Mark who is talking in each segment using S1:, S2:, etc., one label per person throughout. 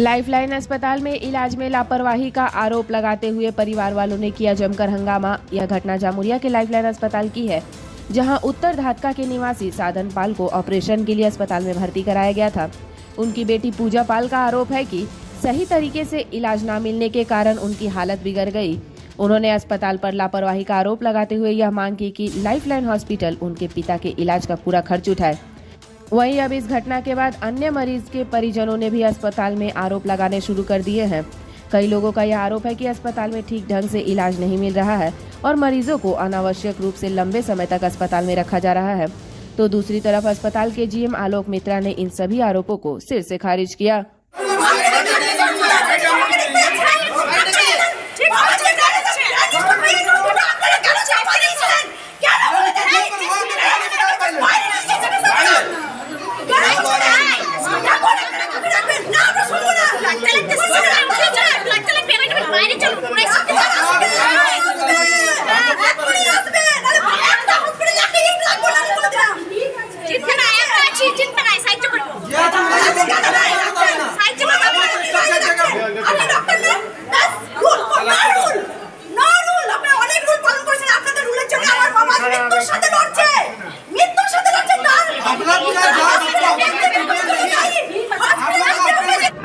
S1: Lifeline अस्पताल में इलाज में लापरवाही का आरोप लगाते हुए परिवार वालों ने किया जमकर हंगामा। यह घटना जामुरिया के लाइफलाइन अस्पताल की है, जहां उत्तर धातका के निवासी साधन पाल को ऑपरेशन के लिए अस्पताल में भर्ती कराया गया था। उनकी बेटी पूजा पाल का आरोप है कि सही तरीके से इलाज न मिलने के कारण उनकी हालत बिगड़ गई। उन्होंने अस्पताल पर लापरवाही का आरोप लगाते हुए यह मांग की कि लाइफलाइन हॉस्पिटल उनके पिता के इलाज का पूरा खर्च उठाए। वहीं अब इस घटना के बाद अन्य मरीज के परिजनों ने भी अस्पताल में आरोप लगाने शुरू कर दिए हैं। कई लोगों का यह आरोप है कि अस्पताल में ठीक ढंग से इलाज नहीं मिल रहा है और मरीजों को अनावश्यक रूप से लंबे समय तक अस्पताल में रखा जा रहा है। तो दूसरी तरफ अस्पताल के जीएम आलोक मित्रा ने इन सभी आरोपों को सिर से खारिज किया।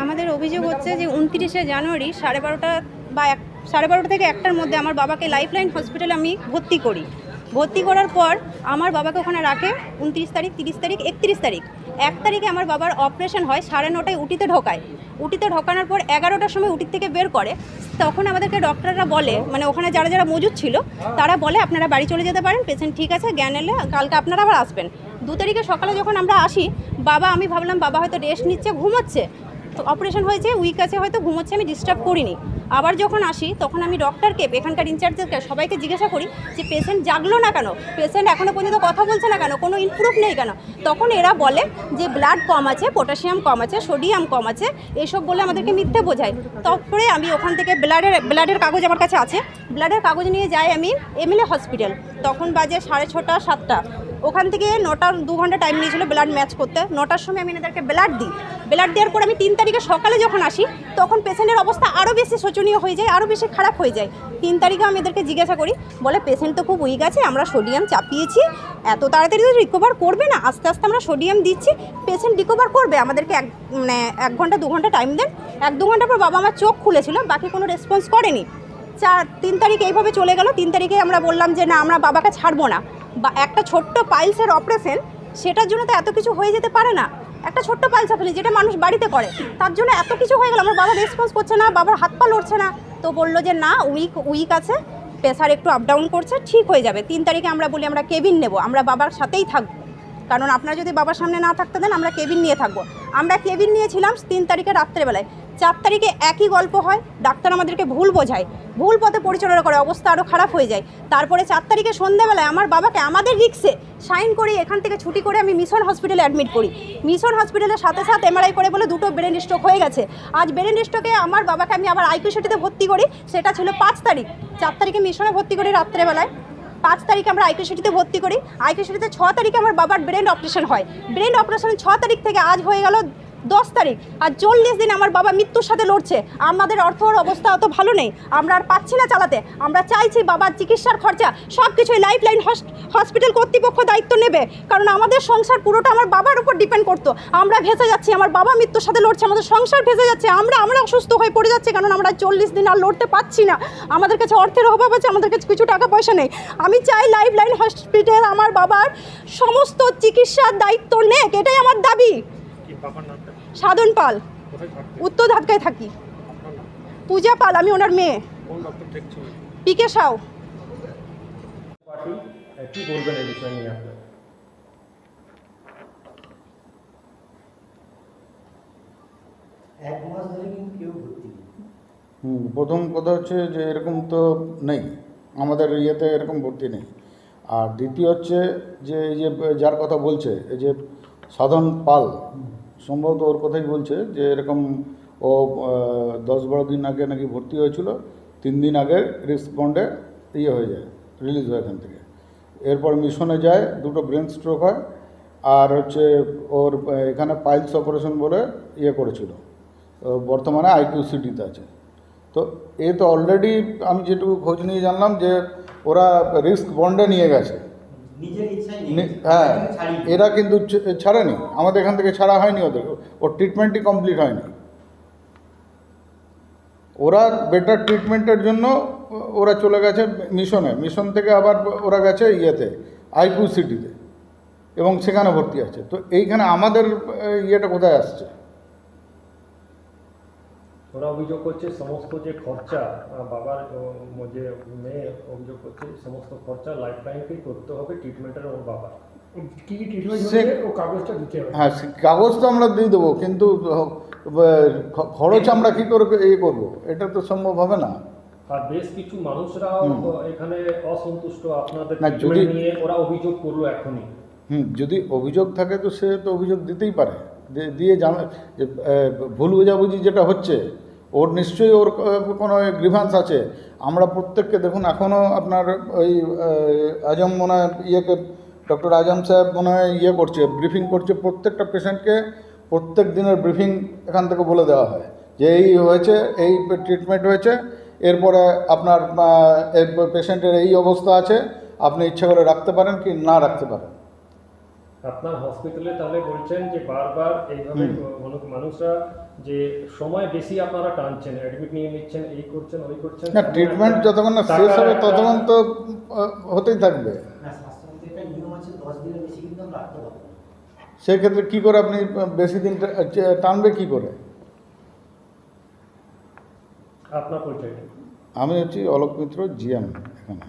S2: আমাদের অভিযোগ হচ্ছে যে 29শে জানুয়ারি 12:30 বা 12:30 থেকে 1টার মধ্যে আমার বাবাকে লাইফলাইন হসপিটালে আমি ভর্তি করার পর আমার বাবাকে ওখানে রাখে 29 তারিখ, 30 তারিখ, 31 তারিখ। 1 তারিখে আমার বাবার অপারেশন হয়, 9:30টায় উটিতে ঢোকায়। উটিতে ঢোকানোর পর 11টার সময় উটির থেকে বের করে। তখন আমাদেরকে ডক্টররা বলে, মানে ওখানে যারা যারা মজুদ ছিল তারা বলে আপনারা বাড়ি চলে যেতে পারেন, পেশেন্ট ঠিক আছে, জ্ঞান এলে কালকে আপনারা আবার আসবেন। 2 তারিখে সকালে যখন আমরা আসি, আমি ভাবলাম বাবা হয়তো রেস্ট নিচ্ছে, ঘুমোচ্ছে, তো অপারেশন হয়েছে, উইক আছে, হয়তো ঘুমোচ্ছে, আমি ডিস্টার্ব করিনি। আবার যখন আসি তখন আমি ডক্টরকে, এখানকার ইনচার্জকে সবাইকে জিজ্ঞাসা করি যে পেশেন্ট জাগলো না কেন, পেশেন্ট এখনও পর্যন্ত কথা বলছে না কেন, কোনো ইমপ্রুভ নেই কেন। তখন এরা বলে যে ব্লাড কম আছে, পটাশিয়াম কম আছে, সোডিয়াম কম আছে, এসব বলে আমাদেরকে মিথ্যে বোঝায়। তারপরে আমি ওখান থেকে ব্লাডের কাগজ আমার কাছে আছে, ব্লাডের কাগজ নিয়ে যাই আমি এমএলএ হসপিটাল। তখন বাজে 6:30 7টা। ওখান থেকে 9টার 2 ঘন্টা টাইম নিয়েছিল ব্লাড ম্যাচ করতে। 9টার সময় আমি এনাদেরকে ব্লাড দিই। ব্লাড দেওয়ার পর আমি 3 তারিখে সকালে যখন আসি তখন পেশেন্টের অবস্থা আরও বেশি শোচনীয় হয়ে যায়, আরও বেশি খারাপ হয়ে যায়। 3 তারিখে আমি এদেরকে জিজ্ঞাসা করি, বলে পেশেন্ট তো খুব উইক আছে, আমরা সোডিয়াম চাপিয়েছি, এত তাড়াতাড়ি তো রিকভার করবে না, আস্তে আস্তে আমরা সোডিয়াম দিচ্ছি, পেশেন্ট রিকভার করবে, আমাদেরকে 1 ঘন্টা 2 ঘন্টা টাইম দেন। 1-2 ঘন্টা পর বাবা আমার চোখ খুলেছিল, বাকি কোনো রেসপন্স করেনি। 3 তারিখ এইভাবে চলে গেল। 3 তারিখে আমরা বললাম যে না, আমরা বাবাকে ছাড়বো না, বা একটা ছোট্ট পাইলসের অপারেশন, সেটার জন্য তো এত কিছু হয়ে যেতে পারে না। একটা ছোট্ট পাইলস অপারেশন যেটা মানুষ বাড়িতে করে, তার জন্য এত কিছু হয়ে গেল, আমার বাবা রেসপন্স করছে না, বাবার হাত পা লড়ছে না। তো বললো যে না, উইক আছে, প্রেশার একটু আপ ডাউন করছে, ঠিক হয়ে যাবে। 3 তারিখে আমরা বলি আমরা কেবিন নেব, আমরা বাবার সাথেই থাকবো, কারণ আপনারা যদি বাবার সামনে না থাকতে দেন আমরা কেবিন নিয়ে থাকবো। আমরা কেবিন নিয়েছিলাম 3 তারিখে রাত্রেবেলায়। 4 তারিখে একই গল্প হয়, ডাক্তার আমাদেরকে ভুল বোঝায়, ভুল পথে পরিচালনা করে, অবস্থা আরও খারাপ হয়ে যায়। তারপরে 4 তারিখে সন্ধ্যাবেলায় আমার বাবাকে আমাদের রিক্সে সাইন করে এখান থেকে ছুটি করে আমি মিশন হসপিটালে অ্যাডমিট করি। মিশন হসপিটালের সাথে সাথে এমআরআই করে বলে 2টো ব্রেন স্ট্রোক হয়ে গেছে। আজ ব্রেন স্ট্রোকে আমার বাবাকে আমি আবার আইকিউসিটিতে ভর্তি করি, সেটা ছিল 5 তারিখ। 4 তারিখে মিশনে ভর্তি করি রাত্রেবেলায়, 5 তারিখে আমরা আইকিউসিটিতে ভর্তি করি। আইকিউসিটিতে 6 তারিখে আমার বাবার ব্রেন অপারেশন হয়। ব্রেন অপারেশন 6 তারিখ থেকে আজ হয়ে গেল 10 তারিখ, আর 40 দিন আমার বাবা মৃত্যুর সাথে লড়ছে। আমাদের অর্থর অবস্থা অত ভালো নেই, আমরা আর পাচ্ছি না চালাতে। আমরা চাইছি বাবার চিকিৎসার খরচা সব কিছুই লাইফলাইন হসপিটাল কর্তৃপক্ষ দায়িত্ব নেবে, কারণ আমাদের সংসার পুরোটা আমার বাবার উপর ডিপেন্ড করতো। আমরা ভেসে যাচ্ছি, আমার বাবা মৃত্যুর সাথে লড়ছে, আমাদের সংসার ভেসে যাচ্ছে, আমরা অসুস্থ হয়ে পড়ে যাচ্ছি, কারণ আমরা 40 দিন আর লড়তে পারছি না। আমাদের কাছে অর্থের অভাব আছে, আমাদের কাছে কিছু টাকা পয়সা নেই। আমি চাই লাইফলাইন হসপিটাল আমার বাবার সমস্ত চিকিৎসার দায়িত্ব নেক, এটাই আমার দাবি। সাধন পাল, উত্তর ধাতকায় থাকি। পূজা পাল, আমি ওনার মেয়ে। পিকে সাউ।
S3: কি বলবেন এই বিষয় নিয়ে আপনি?
S4: প্রথম কথা হচ্ছে যে এরকম তো নেই, আমাদের ইয়েতে এরকম ভর্তি নেই। আর দ্বিতীয় হচ্ছে যে এই যে যার কথা বলছে, এই যে সাধন পাল, সম্ভবত ওর কথাই বলছে যে এরকম ও 10-12 দিন আগে নাকি ভর্তি হয়েছিল, 3 দিন আগে রেসপন্ডে হয়ে যায়, রিলিজ হয় এখান থেকে। এরপর মিশনে যায়, 2টো ব্রেন স্ট্রোক হয়, আর হচ্ছে ওর এখানে পাইলস অপারেশন বলে করেছিল। বর্তমানে আইকিউসিটিতে আছে। তো এ তো অলরেডি আমি যেটুকু খোঁজ নিয়ে জানলাম যে ওরা রিস্ক বন্ডে নিয়ে গেছে। হ্যাঁ, এরা কিন্তু ছাড়েনি, আমাদের এখান থেকে ছাড়া হয়নি, ওর ট্রিটমেন্টই কমপ্লিট হয়নি। ওরা বেটার ট্রিটমেন্টের জন্য ওরা চলে গেছে মিশন থেকে আবার ওরা গেছে ইয়েতে আইকিউসিটিতে এবং সেখানে ভর্তি আছে। তো এইখানে আমাদের ইয়েটা কোথায় আসছে?
S3: ওরা অভিযোগ করছে সমস্ত যে খরচা বাবার যে মেয়ে অভিযোগ করছে সমস্ত খরচা লাইফ লাইনকেই করতে হবে, ট্রিটমেন্টের ওর বাবা
S5: কি কি ট্রিটমেন্ট হচ্ছে ও কাগজটা দিতে হবে।
S4: হ্যাঁ, কাগজ তো আমরা দিয়ে দেবো, কিন্তু খরচ আমরা কী করে করবো? এটা তো সম্ভব হবে না।
S3: আর বেশ কিছু মানুষরাও এখানে অসন্তুষ্ট আপনাদের
S4: না,
S3: ট্রিটমেন্ট নিয়ে, ওরা অভিযোগ করলো এখনই।
S4: যদি অভিযোগ থাকে তো সে তো অভিযোগ দিতেই পারে, দিয়ে জানা যে ভুল বোঝাবুঝি যেটা হচ্ছে ওর নিশ্চয়ই ওর কোনো গ্রিভান্স আছে। আমরা প্রত্যেককে দেখুন, এখনও আপনার ওই আজম মনে হয় ইয়েকে ডক্টর আজম সাহেব মনে হয় করছে, ব্রিফিং করছে প্রত্যেকটা পেশেন্টকে, প্রত্যেক দিনের ব্রিফিং এখান থেকে বলে দেওয়া হয় যে এই হয়েছে, এই ট্রিটমেন্ট হয়েছে, এরপরে আপনার পেশেন্টের এই অবস্থা আছে, আপনি ইচ্ছা করে রাখতে পারেন কি না রাখতে পারেন।
S3: আপনার হসপিটালে তাহলে বলছেন যে বারবার এইভাবে মানুষরা যে সময় বেশি আপনারা টানছেন, অ্যাডমিট নিয়ে নিচ্ছেন, এই করছেন ওই করছেন।
S4: না, ট্রিটমেন্ট যতক্ষণ না শেষ হবে ততক্ষণ তো হতেই থাকবে। সেক্ষেত্রে কী করে আপনি বেশি দিন টানবে কী করে?
S3: আপনার পরিচয়?
S4: আমি হচ্ছি অলোক মিত্র, জিএম এখানে।